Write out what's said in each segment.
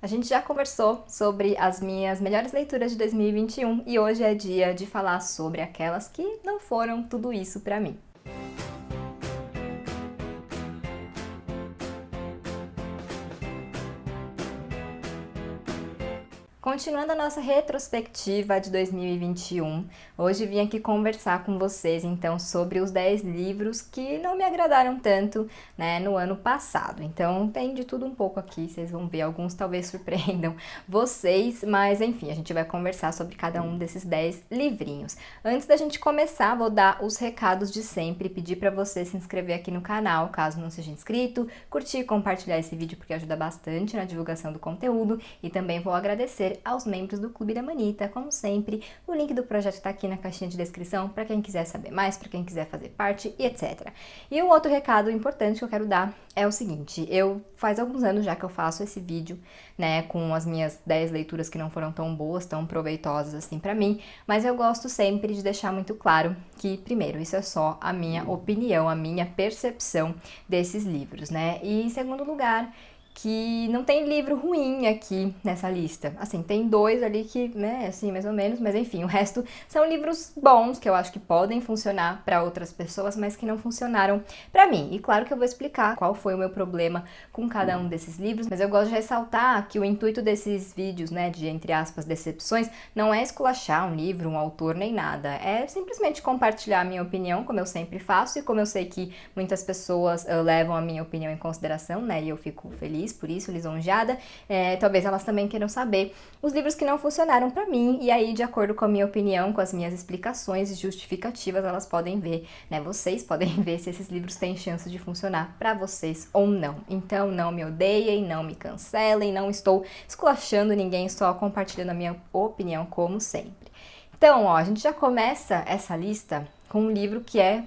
A gente já conversou sobre as minhas melhores leituras de 2021 e hoje é dia de falar sobre aquelas que não foram tudo isso pra mim. Continuando a nossa retrospectiva de 2021, hoje vim aqui conversar com vocês então sobre os 10 livros que não me agradaram tanto, né, no ano passado. Então tem de tudo um pouco aqui, vocês vão ver, alguns talvez surpreendam vocês, mas enfim, a gente vai conversar sobre cada um desses 10 livrinhos. Antes da gente começar, vou dar os recados de sempre, pedir para você se inscrever aqui no canal, caso não seja inscrito, curtir e compartilhar esse vídeo porque ajuda bastante na divulgação do conteúdo e também vou agradecer aos membros do Clube da Manita, como sempre. O link do projeto está aqui na caixinha de descrição para quem quiser saber mais, para quem quiser fazer parte e etc. E um outro recado importante que eu quero dar é o seguinte, faz alguns anos já que eu faço esse vídeo, né, com as minhas 10 leituras que não foram tão boas, tão proveitosas assim para mim, mas eu gosto sempre de deixar muito claro que, primeiro, isso é só a minha opinião, a minha percepção desses livros, né, e em segundo lugar, que não tem livro ruim aqui nessa lista. Assim, tem 2 ali que, né, assim, mais ou menos, mas enfim, o resto são livros bons que eu acho que podem funcionar para outras pessoas, mas que não funcionaram para mim. E claro que eu vou explicar qual foi o meu problema com cada um desses livros, mas eu gosto de ressaltar que o intuito desses vídeos, né, de entre aspas decepções, não é esculachar um livro, um autor nem nada. É simplesmente compartilhar a minha opinião, como eu sempre faço e como eu sei que muitas pessoas levam a minha opinião em consideração, né, e eu fico feliz por isso, lisonjeada, talvez elas também queiram saber os livros que não funcionaram pra mim, e aí, de acordo com a minha opinião, com as minhas explicações e justificativas, elas podem ver, né, vocês podem ver se esses livros têm chance de funcionar pra vocês ou não. Então, não me odeiem, não me cancelem, não estou esculachando ninguém, só compartilhando a minha opinião, como sempre. Então, ó, a gente já começa essa lista com um livro que é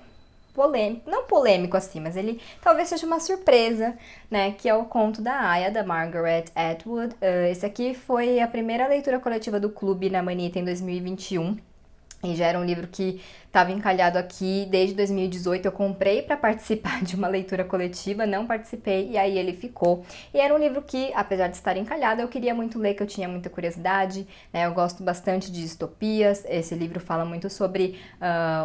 polêmico, não polêmico assim, mas ele talvez seja uma surpresa, né, que é o Conto da Aia, da Margaret Atwood. Esse aqui foi a primeira leitura coletiva do Clube na Manita em 2021. E já era um livro que estava encalhado aqui desde 2018. Eu comprei para participar de uma leitura coletiva, não participei e aí ele ficou. E era um livro que, apesar de estar encalhado, eu queria muito ler, que eu tinha muita curiosidade, né? Eu gosto bastante de distopias. Esse livro fala muito sobre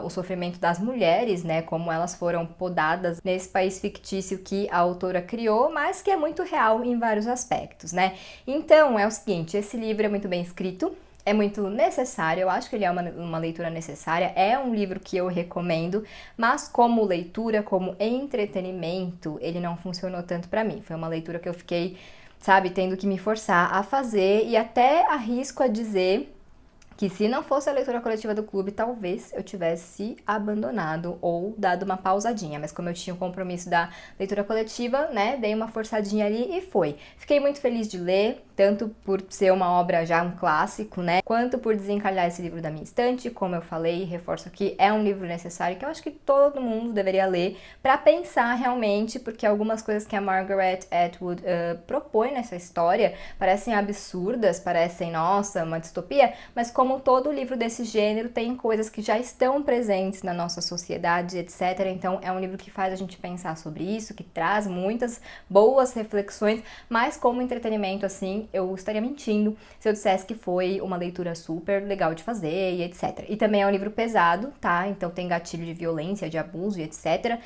o sofrimento das mulheres, né? Como elas foram podadas nesse país fictício que a autora criou, mas que é muito real em vários aspectos, né? Então, é o seguinte, esse livro é muito bem escrito. É muito necessário, eu acho que ele é uma leitura necessária, é um livro que eu recomendo, mas como leitura, como entretenimento, ele não funcionou tanto pra mim. Foi uma leitura que eu fiquei, sabe, tendo que me forçar a fazer e até arrisco a dizer que se não fosse a leitura coletiva do clube, talvez eu tivesse abandonado ou dado uma pausadinha, mas como eu tinha o compromisso da leitura coletiva, né, dei uma forçadinha ali e foi. Fiquei muito feliz de ler, tanto por ser uma obra já um clássico, né, quanto por desencalhar esse livro da minha estante. Como eu falei, reforço aqui, é um livro necessário que eu acho que todo mundo deveria ler para pensar realmente, porque algumas coisas que a Margaret Atwood propõe nessa história parecem absurdas, parecem, nossa, uma distopia, mas como todo livro desse gênero, tem coisas que já estão presentes na nossa sociedade, etc. Então, é um livro que faz a gente pensar sobre isso, que traz muitas boas reflexões, mas como entretenimento, assim, eu estaria mentindo se eu dissesse que foi uma leitura super legal de fazer e etc. E também é um livro pesado, tá? Então, tem gatilho de violência, de abuso e etc.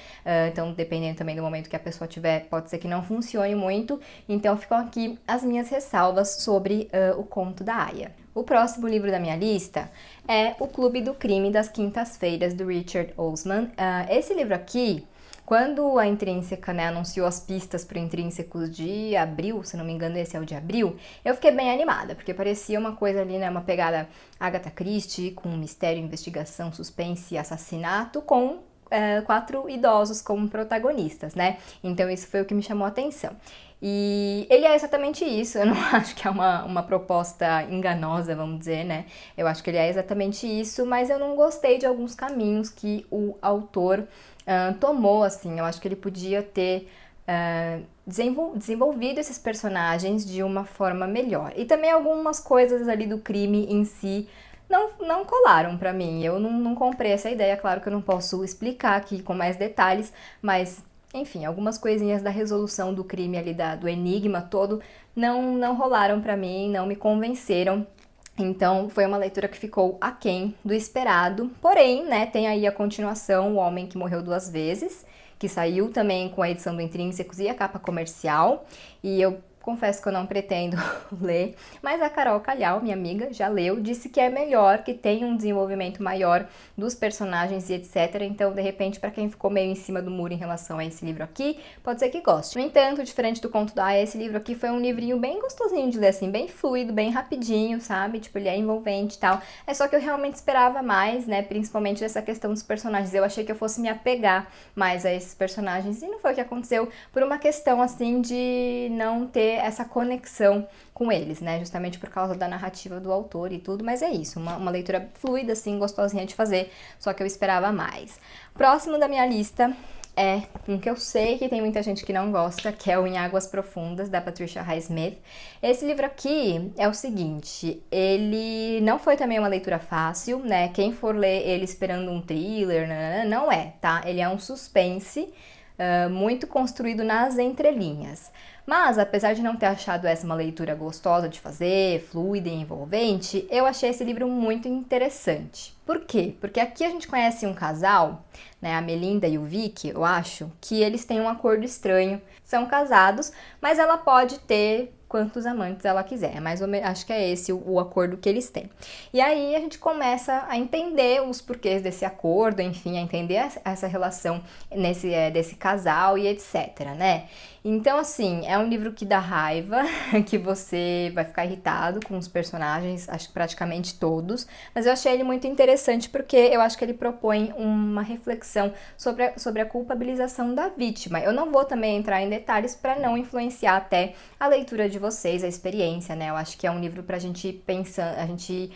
Então, dependendo também do momento que a pessoa tiver, pode ser que não funcione muito. Então, ficam aqui as minhas ressalvas sobre o Conto da Aia. O próximo livro da minha lista é O Clube do Crime das Quintas-Feiras, do Richard Osman. Esse livro aqui, quando a Intrínseca, né, anunciou as pistas para o Intrínsecos de abril, se não me engano esse é o de abril, eu fiquei bem animada, porque parecia uma coisa ali, né, uma pegada Agatha Christie, com mistério, investigação, suspense e assassinato, com 4 idosos como protagonistas, né? Então isso foi o que me chamou a atenção. E ele é exatamente isso, eu não acho que é uma proposta enganosa, vamos dizer, né? Eu acho que ele é exatamente isso, mas eu não gostei de alguns caminhos que o autor tomou, assim. Eu acho que ele podia ter desenvolvido esses personagens de uma forma melhor. E também algumas coisas ali do crime em si não colaram pra mim. Eu não comprei essa ideia, claro que eu não posso explicar aqui com mais detalhes, mas enfim, algumas coisinhas da resolução do crime ali, do enigma todo, não rolaram pra mim, não me convenceram. Então, foi uma leitura que ficou aquém do esperado. Porém, né, tem aí a continuação, O Homem que Morreu Duas Vezes, que saiu também com a edição do Intrínsecos e a capa comercial. E eu confesso que eu não pretendo ler, mas a Carol Calhau, minha amiga, já leu, disse que é melhor, que tem um desenvolvimento maior dos personagens e etc. Então, de repente, para quem ficou meio em cima do muro em relação a esse livro aqui, pode ser que goste. No entanto, diferente do conto da Aya, esse livro aqui foi um livrinho bem gostosinho de ler, assim, bem fluido, bem rapidinho, sabe? Tipo, ele é envolvente e tal. É só que eu realmente esperava mais, né? Principalmente dessa questão dos personagens. Eu achei que eu fosse me apegar mais a esses personagens e não foi o que aconteceu por uma questão, assim, de não ter essa conexão com eles, né? Justamente por causa da narrativa do autor e tudo, mas é isso, uma leitura fluida, assim, gostosinha de fazer, só que eu esperava mais. Próximo da minha lista é um que eu sei que tem muita gente que não gosta, que é o Em Águas Profundas, da Patricia Highsmith. Esse livro aqui é o seguinte, ele não foi também uma leitura fácil, né? Quem for ler ele esperando um thriller, não é, tá? Ele é um suspense, muito construído nas entrelinhas. Mas, apesar de não ter achado essa uma leitura gostosa de fazer, fluida e envolvente, eu achei esse livro muito interessante. Por quê? Porque aqui a gente conhece um casal, né, a Melinda e o Vic, eu acho, que eles têm um acordo estranho. São casados, mas ela pode ter quantos amantes ela quiser, mais ou menos, acho que é esse o acordo que eles têm. E aí a gente começa a entender os porquês desse acordo, enfim, a entender essa relação desse casal e etc, né? Então, assim, é um livro que dá raiva, que você vai ficar irritado com os personagens, acho que praticamente todos, mas eu achei ele muito interessante porque eu acho que ele propõe uma reflexão sobre a culpabilização da vítima. Eu não vou também entrar em detalhes para não influenciar até a leitura de vocês, a experiência, né? Eu acho que é um livro pra gente pensar, a gente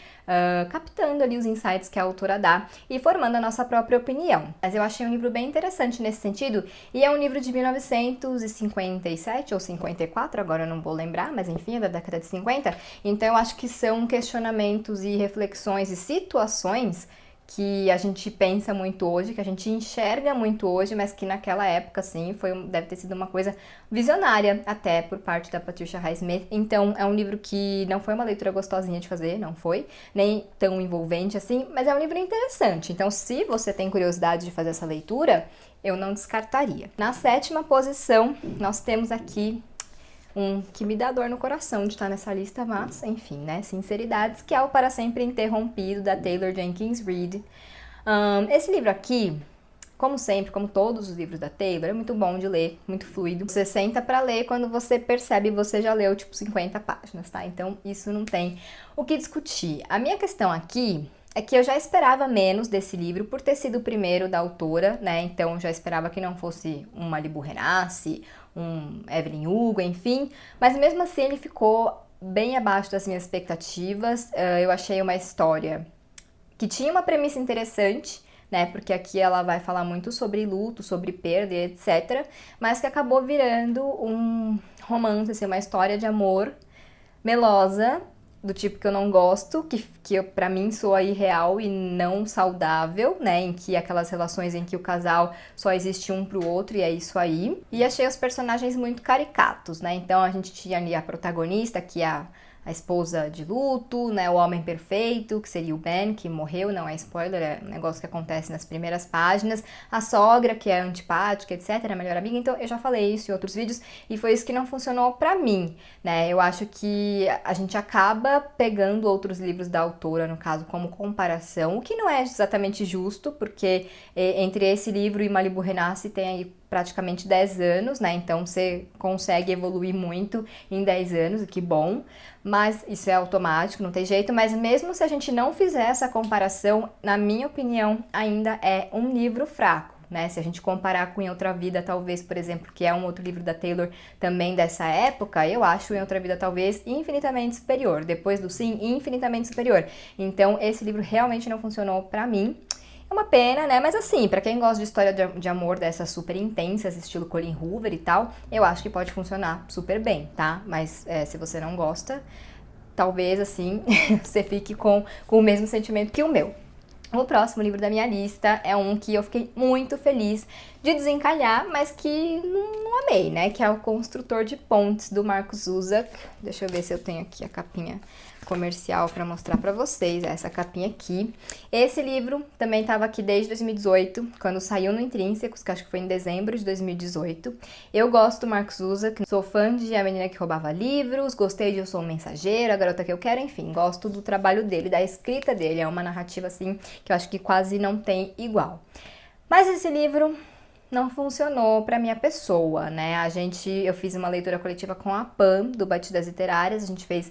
captando ali os insights que a autora dá e formando a nossa própria opinião. Mas eu achei um livro bem interessante nesse sentido, e é um livro de 1957 ou 54, agora eu não vou lembrar, mas enfim, é da década de 50, então eu acho que são questionamentos e reflexões e situações que a gente pensa muito hoje, que a gente enxerga muito hoje, mas que naquela época, assim, deve ter sido uma coisa visionária até por parte da Patricia Highsmith. Então, é um livro que não foi uma leitura gostosinha de fazer, não foi, nem tão envolvente assim, mas é um livro interessante. Então, se você tem curiosidade de fazer essa leitura, eu não descartaria. Na sétima posição, nós temos aqui um que me dá dor no coração de estar nessa lista, mas, enfim, né, sinceridades, que é o Para Sempre Interrompido, da Taylor Jenkins Reid. Esse livro aqui, como sempre, como todos os livros da Taylor, é muito bom de ler, muito fluido. Você senta pra ler, quando você percebe, você já leu, tipo, 50 páginas, tá? Então, isso não tem o que discutir. A minha questão aqui é que eu já esperava menos desse livro por ter sido o primeiro da autora, né? Então, já esperava que não fosse um Malibu Renasce, um Evelyn Hugo, enfim. Mas mesmo assim, ele ficou bem abaixo das minhas expectativas. Eu achei uma história que tinha uma premissa interessante, né? Porque aqui ela vai falar muito sobre luto, sobre perda e etc. Mas que acabou virando um romance, assim, uma história de amor melosa, do tipo que eu não gosto, que pra mim soa irreal e não saudável, né? Em que aquelas relações em que o casal só existe um pro outro e é isso aí. E achei os personagens muito caricatos, né? Então a gente tinha ali a protagonista, que é a esposa de luto, né, o homem perfeito, que seria o Ben, que morreu, não é spoiler, é um negócio que acontece nas primeiras páginas, a sogra, que é antipática, etc, a melhor amiga, então eu já falei isso em outros vídeos, e foi isso que não funcionou pra mim, né, eu acho que a gente acaba pegando outros livros da autora, no caso, como comparação, o que não é exatamente justo, porque entre esse livro e Malibu Renasce tem aí praticamente 10 anos, né? Então você consegue evoluir muito em 10 anos, que bom. Mas isso é automático, não tem jeito. Mas mesmo se a gente não fizer essa comparação, na minha opinião, ainda é um livro fraco, né? Se a gente comparar com Em Outra Vida, talvez, por exemplo, que é um outro livro da Taylor também dessa época, eu acho Em Outra Vida talvez infinitamente superior. Depois do Sim, infinitamente superior. Então esse livro realmente não funcionou pra mim. É uma pena, né? Mas assim, pra quem gosta de história de amor dessas super intensas, estilo Colleen Hoover e tal, eu acho que pode funcionar super bem, tá? Mas se você não gosta, talvez assim, você fique com o mesmo sentimento que o meu. O próximo livro da minha lista é um que eu fiquei muito feliz de desencalhar, mas que não amei, né? Que é O Construtor de Pontes, do Markus Zusak. Deixa eu ver se eu tenho aqui a capinha comercial para mostrar para vocês, essa capinha aqui. Esse livro também estava aqui desde 2018, quando saiu no Intrínsecos, que acho que foi em dezembro de 2018. Eu gosto do Markus Zusak, sou fã de A Menina que Roubava Livros, gostei de Eu Sou um Mensageiro, A Garota que Eu Quero, enfim, gosto do trabalho dele, da escrita dele, é uma narrativa assim que eu acho que quase não tem igual. Mas esse livro não funcionou para minha pessoa, né? Eu fiz uma leitura coletiva com a Pam, do Batidas Literárias, a gente fez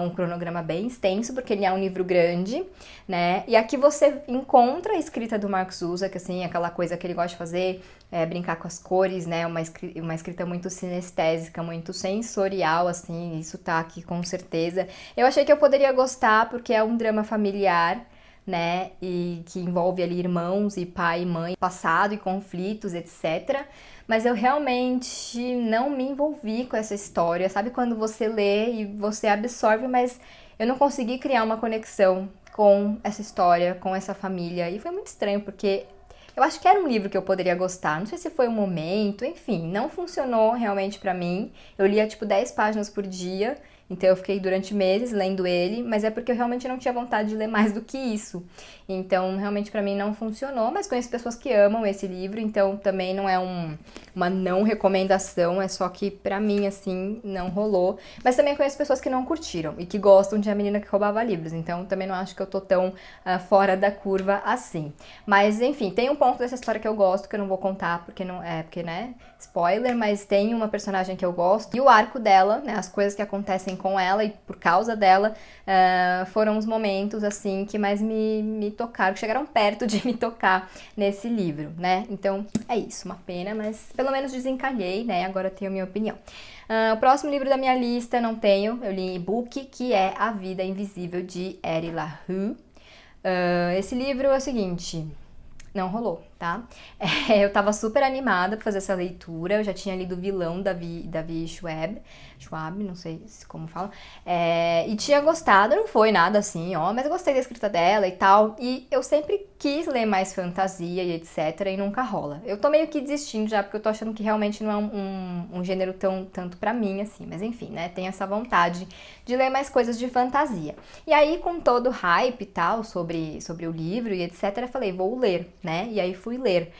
um cronograma bem extenso, porque ele é um livro grande, né? E aqui você encontra a escrita do Markus Zusak, assim, aquela coisa que ele gosta de fazer, brincar com as cores, né? Uma escrita muito sinestésica, muito sensorial, assim, isso tá aqui com certeza. Eu achei que eu poderia gostar, porque é um drama familiar, né, e que envolve ali irmãos e pai e mãe, passado e conflitos, etc. Mas eu realmente não me envolvi com essa história, sabe quando você lê e você absorve, mas eu não consegui criar uma conexão com essa história, com essa família, e foi muito estranho, porque eu acho que era um livro que eu poderia gostar, não sei se foi o momento, enfim, não funcionou realmente pra mim. Eu lia tipo 10 páginas por dia, então eu fiquei durante meses lendo ele, mas é porque eu realmente não tinha vontade de ler mais do que isso. Então, realmente pra mim não funcionou, mas conheço pessoas que amam esse livro, então também não é uma não recomendação, é só que pra mim, assim, não rolou. Mas também conheço pessoas que não curtiram e que gostam de A Menina que Roubava Livros, então também não acho que eu tô tão fora da curva assim. Mas, enfim, tem um ponto dessa história que eu gosto, que eu não vou contar, porque, né, spoiler, mas tem uma personagem que eu gosto, e o arco dela, né, as coisas que acontecem com ela e por causa dela, foram os momentos, assim, que mais me tocaram, que chegaram perto de me tocar nesse livro, né? Então, é isso, uma pena, mas pelo menos desencalhei, né? Agora eu tenho a minha opinião. O próximo livro da minha lista, não tenho, eu li em e-book, que é A Vida Invisível, de Eri LaRue. Esse livro é o seguinte, não rolou, tá? Eu tava super animada pra fazer essa leitura, eu já tinha lido Vilão, da Vi Schwab, não sei como fala, e tinha gostado, não foi nada assim, ó, mas eu gostei da escrita dela e tal, e eu sempre quis ler mais fantasia e etc, e nunca rola. Eu tô meio que desistindo já, porque eu tô achando que realmente não é um gênero tanto pra mim, assim, mas enfim, né, tem essa vontade de ler mais coisas de fantasia. E aí, com todo o hype e tal, sobre o livro e etc, eu falei, vou ler, né, e aí fui ler.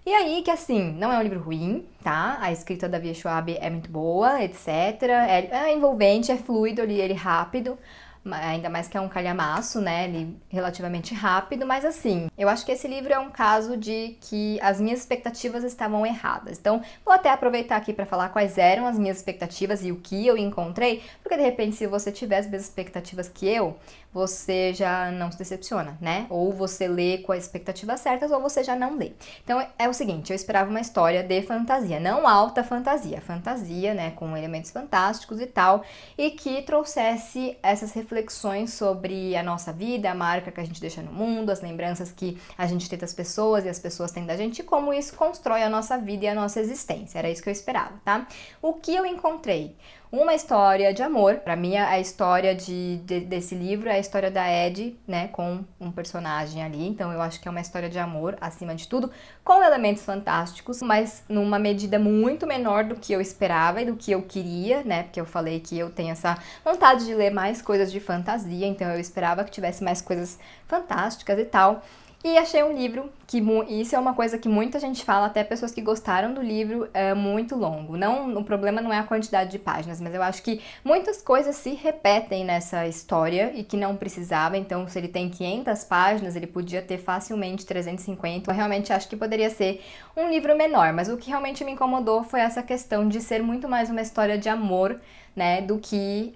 E aí que assim, não é um livro ruim, tá? A escrita da Via Schwab é muito boa, etc. É envolvente, é fluido, eu li ele rápido, ainda mais que é um calhamaço, né? Ele relativamente rápido, mas assim, eu acho que esse livro é um caso de que as minhas expectativas estavam erradas. Então, vou até aproveitar aqui para falar quais eram as minhas expectativas e o que eu encontrei, porque de repente, se você tiver as mesmas expectativas que eu, você já não se decepciona, né? Ou você lê com as expectativas certas, ou você já não lê. Então, é o seguinte, eu esperava uma história de fantasia, não alta fantasia, né? Com elementos fantásticos e tal, e que trouxesse essas reflexões sobre a nossa vida, a marca que a gente deixa no mundo, as lembranças que a gente tem das pessoas e as pessoas têm da gente, e como isso constrói a nossa vida e a nossa existência. Era isso que eu esperava, tá? O que eu encontrei? Uma história de amor. Pra mim, a história desse livro é a história da Ed, né, com um personagem ali. Então, eu acho que é uma história de amor, acima de tudo, com elementos fantásticos, mas numa medida muito menor do que eu esperava e do que eu queria, né, porque eu falei que eu tenho essa vontade de ler mais coisas de fantasia, então eu esperava que tivesse mais coisas fantásticas e tal. E achei um livro que, isso é uma coisa que muita gente fala, até pessoas que gostaram do livro, é muito longo. Não, o problema não é a quantidade de páginas, mas eu acho que muitas coisas se repetem nessa história e que não precisava. Então, se ele tem 500 páginas, ele podia ter facilmente 350. Eu realmente acho que poderia ser um livro menor, mas o que realmente me incomodou foi essa questão de ser muito mais uma história de amor, né, do que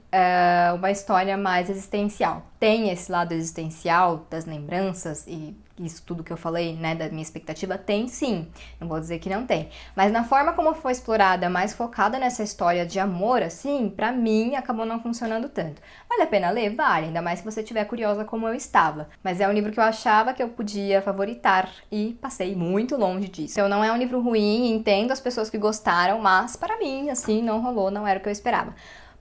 uma história mais existencial. Tem esse lado existencial das lembranças e isso tudo que eu falei, né, da minha expectativa, tem sim, não vou dizer que não tem, mas na forma como foi explorada, mais focada nessa história de amor, assim, pra mim, acabou não funcionando tanto. Vale a pena ler? Vale, ainda mais se você estiver curiosa como eu estava, mas é um livro que eu achava que eu podia favoritar e passei muito longe disso. Então não é um livro ruim, entendo as pessoas que gostaram, mas para mim, assim, não rolou, não era o que eu esperava.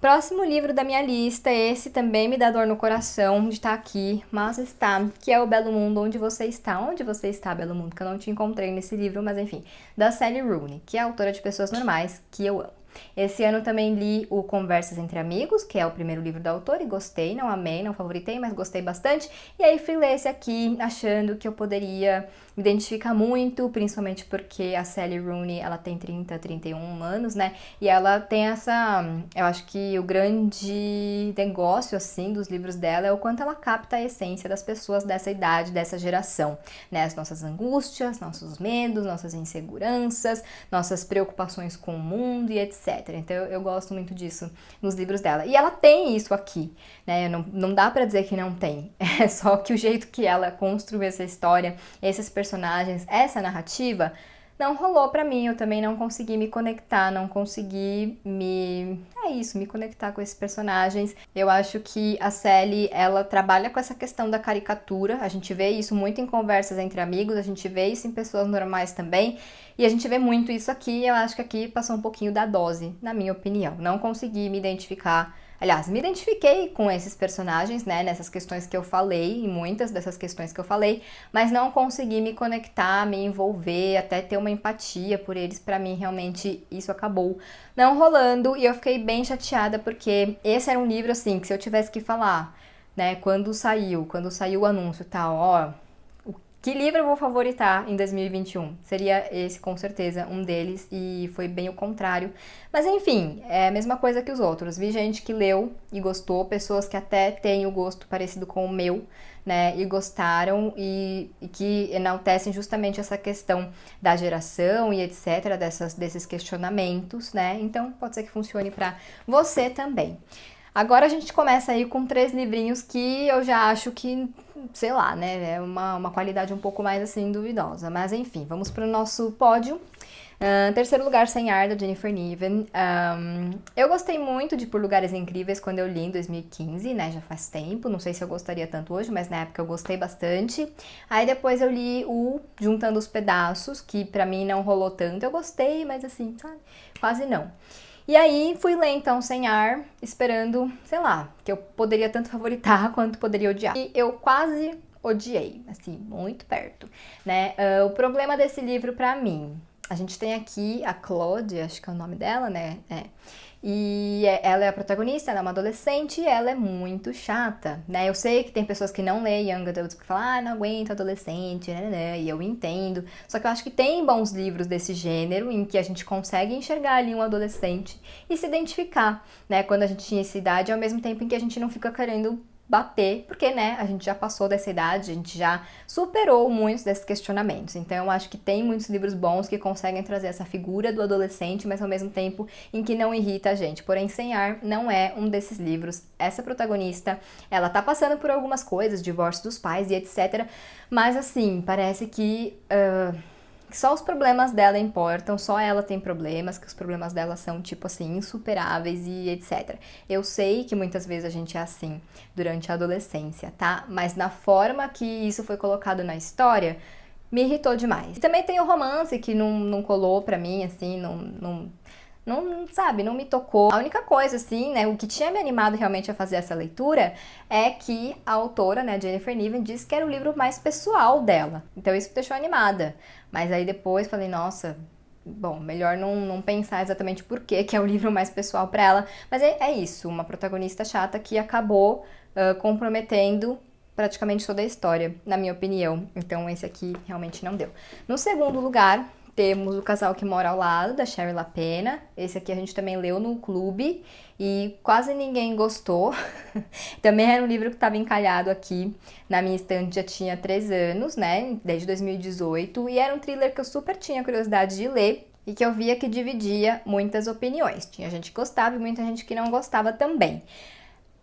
Próximo livro da minha lista, esse também me dá dor no coração de estar aqui, mas está, que é o Belo Mundo, Onde Você Está? Onde Você Está, Belo Mundo? Que eu não te encontrei nesse livro, mas enfim, da Sally Rooney, que é autora de Pessoas Normais, que eu amo. Esse ano também li o Conversas Entre Amigos, que é o primeiro livro da autora, e gostei, não amei, não favoritei, mas gostei bastante. E aí fui ler esse aqui, achando que eu poderia me identificar muito, principalmente porque a Sally Rooney, ela tem 30, 31 anos, né? E ela tem essa... Eu acho que o grande negócio, assim, dos livros dela é o quanto ela capta a essência das pessoas dessa idade, dessa geração, né? As nossas angústias, nossos medos, nossas inseguranças, nossas preocupações com o mundo e etc. Então eu gosto muito disso nos livros dela. E ela tem isso aqui, né? Não dá pra dizer que não tem. É só que o jeito que ela construiu essa história, esses personagens, essa narrativa, não rolou pra mim. Eu também não consegui me conectar, não consegui me conectar com esses personagens. Eu acho que a Sally, ela trabalha com essa questão da caricatura. A gente vê isso muito em Conversas Entre Amigos, a gente vê isso em Pessoas Normais também. E a gente vê muito isso aqui. Eu acho que aqui passou um pouquinho da dose, na minha opinião. Não consegui me identificar. Aliás, me identifiquei com esses personagens, né, nessas questões que eu falei, em muitas dessas questões que eu falei, mas não consegui me conectar, me envolver, até ter uma empatia por eles. Pra mim, realmente, isso acabou não rolando, e eu fiquei bem chateada, porque esse era um livro, assim, que se eu tivesse que falar, né, quando saiu o anúncio e tal, ó, que livro eu vou favoritar em 2021? Seria esse, com certeza, um deles, e foi bem o contrário. Mas enfim, é a mesma coisa que os outros. Vi gente que leu e gostou, pessoas que até têm o gosto parecido com o meu, né, e gostaram, e que enaltecem justamente essa questão da geração e etc, desses questionamentos, né? Então pode ser que funcione pra você também. Agora a gente começa aí com 3 livrinhos que eu já acho que, sei lá, né, é uma qualidade um pouco mais, assim, duvidosa. Mas enfim, vamos pro nosso pódio. Terceiro lugar, Sem Ar, da Jennifer Niven. Eu gostei muito de Por Lugares Incríveis quando eu li em 2015, né, já faz tempo. Não sei se eu gostaria tanto hoje, mas na época eu gostei bastante. Aí depois eu li o Juntando os Pedaços, que pra mim não rolou tanto. Eu gostei, mas assim, sabe, quase não. E aí fui ler então Sem Ar, esperando, sei lá, que eu poderia tanto favoritar quanto poderia odiar. E eu quase odiei, assim, muito perto, né? O problema desse livro pra mim, a gente tem aqui a Claude, acho que é o nome dela, né? E ela é a protagonista, ela é uma adolescente e ela é muito chata, né? Eu sei que tem pessoas que não leem Young Adults que falam, não aguento adolescente, né? E eu entendo. Só que eu acho que tem bons livros desse gênero em que a gente consegue enxergar ali um adolescente e se identificar, né? Quando a gente tinha essa idade, ao mesmo tempo em que a gente não fica querendo bater, porque, né, a gente já passou dessa idade, a gente já superou muitos desses questionamentos. Então, eu acho que tem muitos livros bons que conseguem trazer essa figura do adolescente, mas ao mesmo tempo em que não irrita a gente. Porém, Sem Ar não é um desses livros. Essa protagonista, ela tá passando por algumas coisas, divórcio dos pais e etc. Mas, assim, parece que só os problemas dela importam, só ela tem problemas, que os problemas dela são, tipo assim, insuperáveis e etc. Eu sei que muitas vezes a gente é assim durante a adolescência, tá? Mas na forma que isso foi colocado na história, me irritou demais. E também tem o romance que não colou pra mim, assim, sabe, não me tocou. A única coisa, assim, né, o que tinha me animado realmente a fazer essa leitura é que a autora, né, Jennifer Niven, disse que era o livro mais pessoal dela. Então isso me deixou animada. Mas aí depois falei, nossa, bom, melhor não pensar exatamente por que é o livro mais pessoal pra ela. Mas é isso, uma protagonista chata que acabou comprometendo praticamente toda a história, na minha opinião. Então esse aqui realmente não deu. No segundo lugar, temos O Casal que Mora ao Lado, da Shari LaPena. Esse aqui a gente também leu no clube e quase ninguém gostou. Também era um livro que estava encalhado aqui na minha estante, já tinha 3 anos, né? Desde 2018. E era um thriller que eu super tinha curiosidade de ler e que eu via que dividia muitas opiniões. Tinha gente que gostava e muita gente que não gostava também.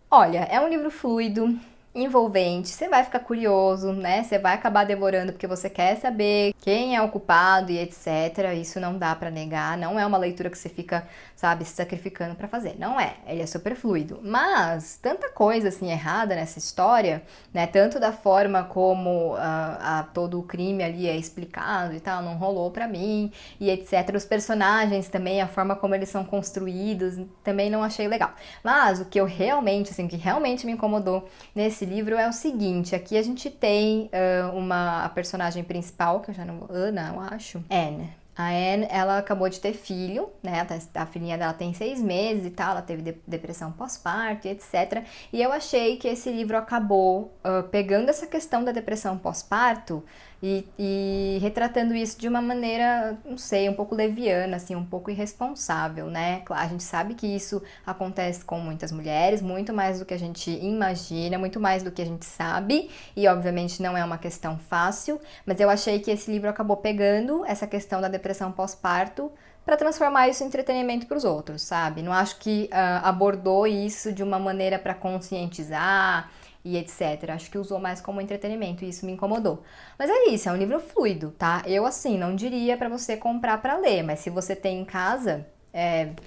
Olha, é um livro fluido, envolvente, você vai ficar curioso, né? Você vai acabar devorando porque você quer saber quem é o culpado e etc. Isso não dá pra negar, não é uma leitura que você fica, sabe, se sacrificando pra fazer. Não é, ele é super fluido. Mas tanta coisa assim errada nessa história, né? Tanto da forma como todo o crime ali é explicado e tal, não rolou pra mim e etc. Os personagens também, a forma como eles são construídos, também não achei legal. Mas o que eu realmente, assim, o que realmente me incomodou nesse livro é o seguinte, aqui a gente tem a personagem principal, que eu já não vou... Ana, eu acho. Anne. A Anne, ela acabou de ter filho, né? A filhinha dela tem 6 meses e tal, ela teve depressão pós-parto e etc. E eu achei que esse livro acabou pegando essa questão da depressão pós-parto e retratando isso de uma maneira, não sei, um pouco leviana, assim, um pouco irresponsável, né? Claro, a gente sabe que isso acontece com muitas mulheres, muito mais do que a gente imagina, muito mais do que a gente sabe, e obviamente não é uma questão fácil, mas eu achei que esse livro acabou pegando essa questão da depressão pós-parto para transformar isso em entretenimento para os outros, sabe? Não acho que abordou isso de uma maneira para conscientizar e etc. Acho que usou mais como entretenimento e isso me incomodou. Mas é isso, é um livro fluido, tá? Eu, assim, não diria para você comprar para ler, mas se você tem em casa,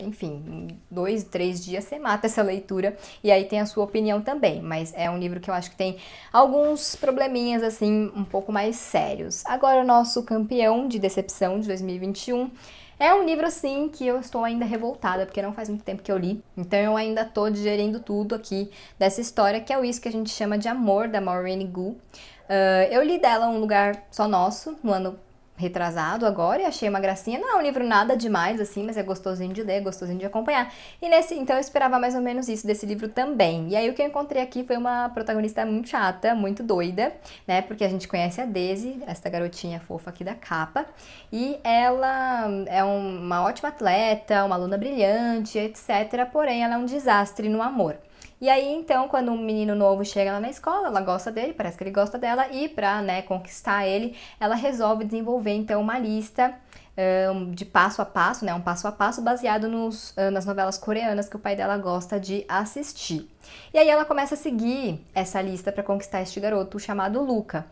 enfim, em 2, 3 dias você mata essa leitura e aí tem a sua opinião também. Mas é um livro que eu acho que tem alguns probleminhas, assim, um pouco mais sérios. Agora, o nosso campeão de decepção de 2021 é um livro, assim, que eu estou ainda revoltada, porque não faz muito tempo que eu li. Então eu ainda tô digerindo tudo aqui dessa história, que é isso que a gente chama de Amor, da Maureen Gu. Eu li dela Um Lugar Só Nosso, no ano retrasado agora, e achei uma gracinha. Não é um livro nada demais, assim, mas é gostosinho de ler, gostosinho de acompanhar. Então eu esperava mais ou menos isso desse livro também. E aí o que eu encontrei aqui foi uma protagonista muito chata, muito doida, né? Porque a gente conhece a Daisy, essa garotinha fofa aqui da capa, e ela é uma ótima atleta, uma aluna brilhante, etc. Porém, ela é um desastre no amor. E aí, então, quando um menino novo chega lá na escola, ela gosta dele, parece que ele gosta dela, e pra, né, conquistar ele, ela resolve desenvolver, então, uma lista de passo a passo, né, um passo a passo baseado nas novelas coreanas que o pai dela gosta de assistir. E aí ela começa a seguir essa lista para conquistar este garoto chamado Luca.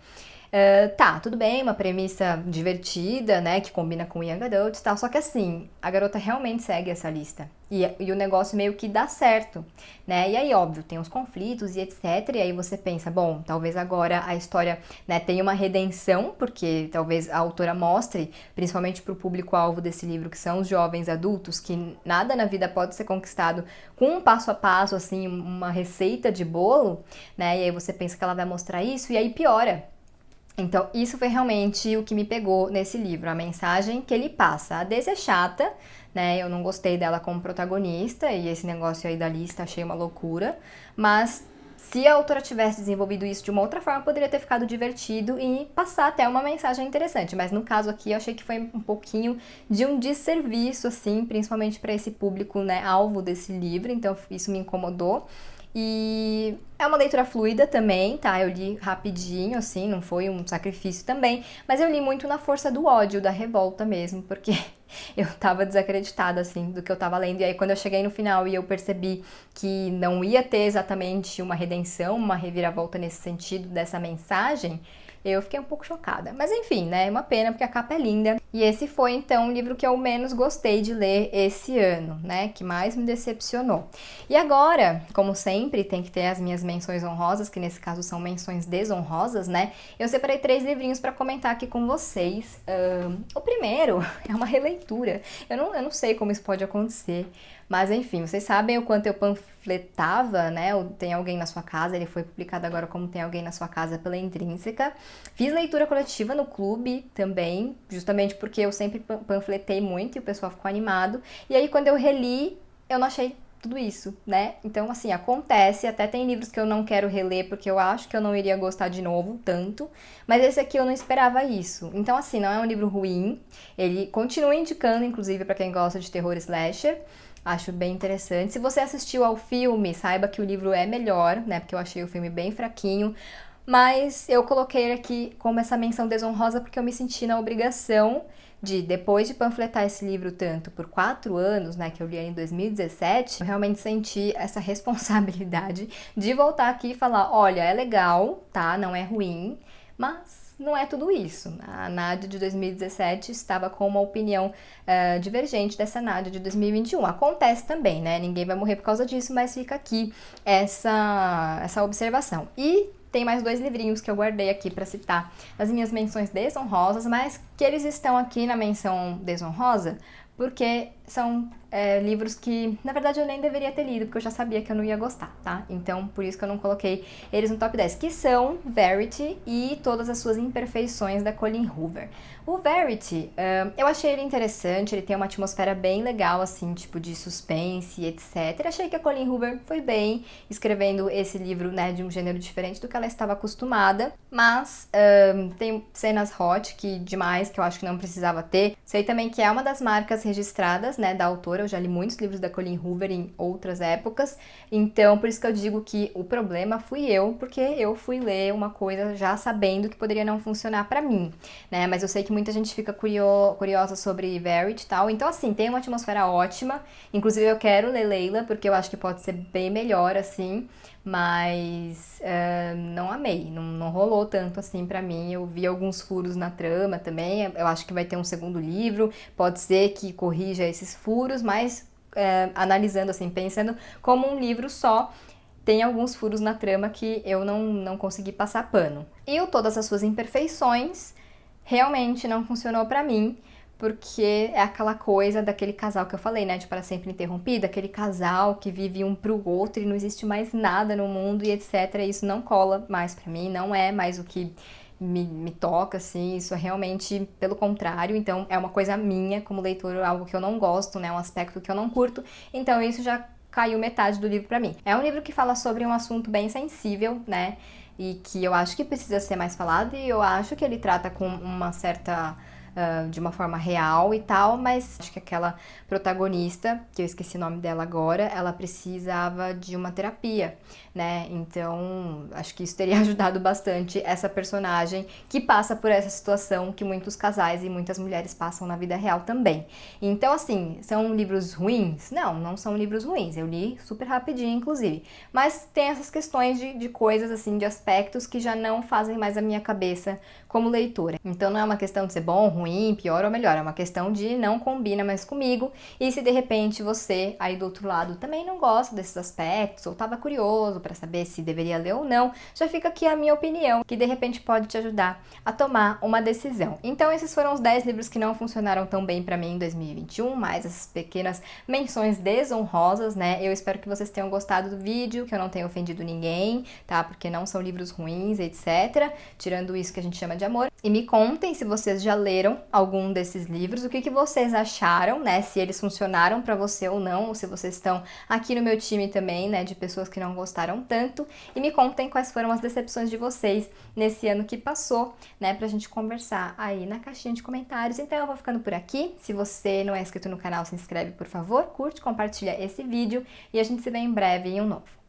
Tá, tudo bem, uma premissa divertida, né, que combina com Young Adult e tal, só que assim, a garota realmente segue essa lista. E o negócio meio que dá certo, né? E aí, óbvio, tem os conflitos e etc. E aí você pensa, bom, talvez agora a história, né, tenha uma redenção, porque talvez a autora mostre, principalmente pro público-alvo desse livro, que são os jovens adultos, que nada na vida pode ser conquistado com um passo a passo, assim, uma receita de bolo, né? E aí você pensa que ela vai mostrar isso, e aí piora. Então, isso foi realmente o que me pegou nesse livro, a mensagem que ele passa. A Daisy é chata, né? Eu não gostei dela como protagonista e esse negócio aí da lista achei uma loucura, mas se a autora tivesse desenvolvido isso de uma outra forma, poderia ter ficado divertido e passar até uma mensagem interessante. Mas no caso aqui, eu achei que foi um pouquinho de um desserviço, assim, principalmente para esse público, né, alvo desse livro. Então, isso me incomodou. E é uma leitura fluida também, tá? Eu li rapidinho, assim, não foi um sacrifício também, mas eu li muito na força do ódio, da revolta mesmo, porque eu tava desacreditada, assim, do que eu tava lendo. E aí, quando eu cheguei no final e eu percebi que não ia ter exatamente uma redenção, uma reviravolta nesse sentido dessa mensagem, eu fiquei um pouco chocada. Mas enfim, né? É uma pena porque a capa é linda. E esse foi, então, o livro que eu menos gostei de ler esse ano, né? Que mais me decepcionou. E agora, como sempre, tem que ter as minhas menções honrosas, que nesse caso são menções desonrosas, né? Eu separei 3 livrinhos para comentar aqui com vocês. O primeiro é uma releitura. Eu não sei como isso pode acontecer. Mas enfim, vocês sabem o quanto eu panfletava, né? O Tem Alguém na Sua Casa, ele foi publicado agora como Tem Alguém na Sua Casa pela Intrínseca. Fiz leitura coletiva no clube também, justamente porque eu sempre panfletei muito e o pessoal ficou animado. E aí quando eu reli, eu não achei tudo isso, né? Então, assim, acontece, até tem livros que eu não quero reler porque eu acho que eu não iria gostar de novo tanto, mas esse aqui eu não esperava isso. Então, assim, não é um livro ruim, ele continua indicando, inclusive, para quem gosta de terror slasher. Acho bem interessante. Se você assistiu ao filme, saiba que o livro é melhor, né? Porque eu achei o filme bem fraquinho. Mas eu coloquei aqui como essa menção desonrosa porque eu me senti na obrigação depois de panfletar esse livro tanto por 4 anos, né, que eu li em 2017, eu realmente senti essa responsabilidade de voltar aqui e falar, olha, é legal, tá, não é ruim, mas não é tudo isso. A Nádia de 2017 estava com uma opinião divergente dessa Nádia de 2021. Acontece também, né? Ninguém vai morrer por causa disso, mas fica aqui essa observação. E tem mais 2 livrinhos que eu guardei aqui para citar as minhas menções desonrosas, mas que eles estão aqui na menção desonrosa porque são livros que, na verdade, eu nem deveria ter lido, porque eu já sabia que eu não ia gostar, tá? Então, por isso que eu não coloquei eles no top 10, que são Verity e Todas as Suas Imperfeições, da Colleen Hoover. O Verity, eu achei ele interessante, ele tem uma atmosfera bem legal, assim, tipo de suspense, etc. Achei que a Colleen Hoover foi bem escrevendo esse livro, né, de um gênero diferente do que ela estava acostumada, mas tem cenas hot demais, que eu acho que não precisava ter. Sei também que é uma das marcas registradas, né, da autora. Eu já li muitos livros da Colleen Hoover em outras épocas, então por isso que eu digo que o problema fui eu, porque eu fui ler uma coisa já sabendo que poderia não funcionar pra mim, né, mas eu sei que muita gente fica curiosa sobre Verity e tal, então assim, tem uma atmosfera ótima, inclusive eu quero ler Leila, porque eu acho que pode ser bem melhor, assim, mas não amei, não rolou tanto assim pra mim. Eu vi alguns furos na trama também, eu acho que vai ter um segundo livro, pode ser que corrija esses furos, mas analisando assim, pensando como um livro só, tem alguns furos na trama que eu não consegui passar pano. E o Todas as Suas Imperfeições realmente não funcionou pra mim, porque é aquela coisa daquele casal que eu falei, né, de Para Sempre Interrompido, aquele casal que vive um pro outro e não existe mais nada no mundo e etc. Isso não cola mais pra mim, não é mais o que me toca, assim, isso é realmente pelo contrário, então é uma coisa minha como leitora, algo que eu não gosto, né, um aspecto que eu não curto, então isso já caiu metade do livro pra mim. É um livro que fala sobre um assunto bem sensível, né, e que eu acho que precisa ser mais falado, e eu acho que ele trata com uma certa de uma forma real e tal, mas acho que aquela protagonista, que eu esqueci o nome dela agora, ela precisava de uma terapia, né? Então, acho que isso teria ajudado bastante essa personagem que passa por essa situação que muitos casais e muitas mulheres passam na vida real também. Então, assim, são livros ruins? Não são livros ruins. Eu li super rapidinho, inclusive. Mas tem essas questões de coisas, assim, de aspectos que já não fazem mais a minha cabeça como leitora. Então, não é uma questão de ser bom, ruim, pior ou melhor. É uma questão de não combina mais comigo. E se de repente você, aí do outro lado, também não gosta desses aspectos ou estava curioso para saber se deveria ler ou não, já fica aqui a minha opinião, que de repente pode te ajudar a tomar uma decisão. Então esses foram os 10 livros que não funcionaram tão bem para mim em 2021, mais essas pequenas menções desonrosas, né? Eu espero que vocês tenham gostado do vídeo, que eu não tenha ofendido ninguém, tá? Porque não são livros ruins, etc. Tirando isso que a gente chama de amor. E me contem se vocês já leram algum desses livros, o que vocês acharam, né? Se eles funcionaram para você ou não, ou se vocês estão aqui no meu time também, né? De pessoas que não gostaram tanto, e me contem quais foram as decepções de vocês nesse ano que passou, né, pra gente conversar aí na caixinha de comentários. Então eu vou ficando por aqui. Se você não é inscrito no canal, se inscreve, por favor, curte, compartilha esse vídeo e a gente se vê em breve em um novo.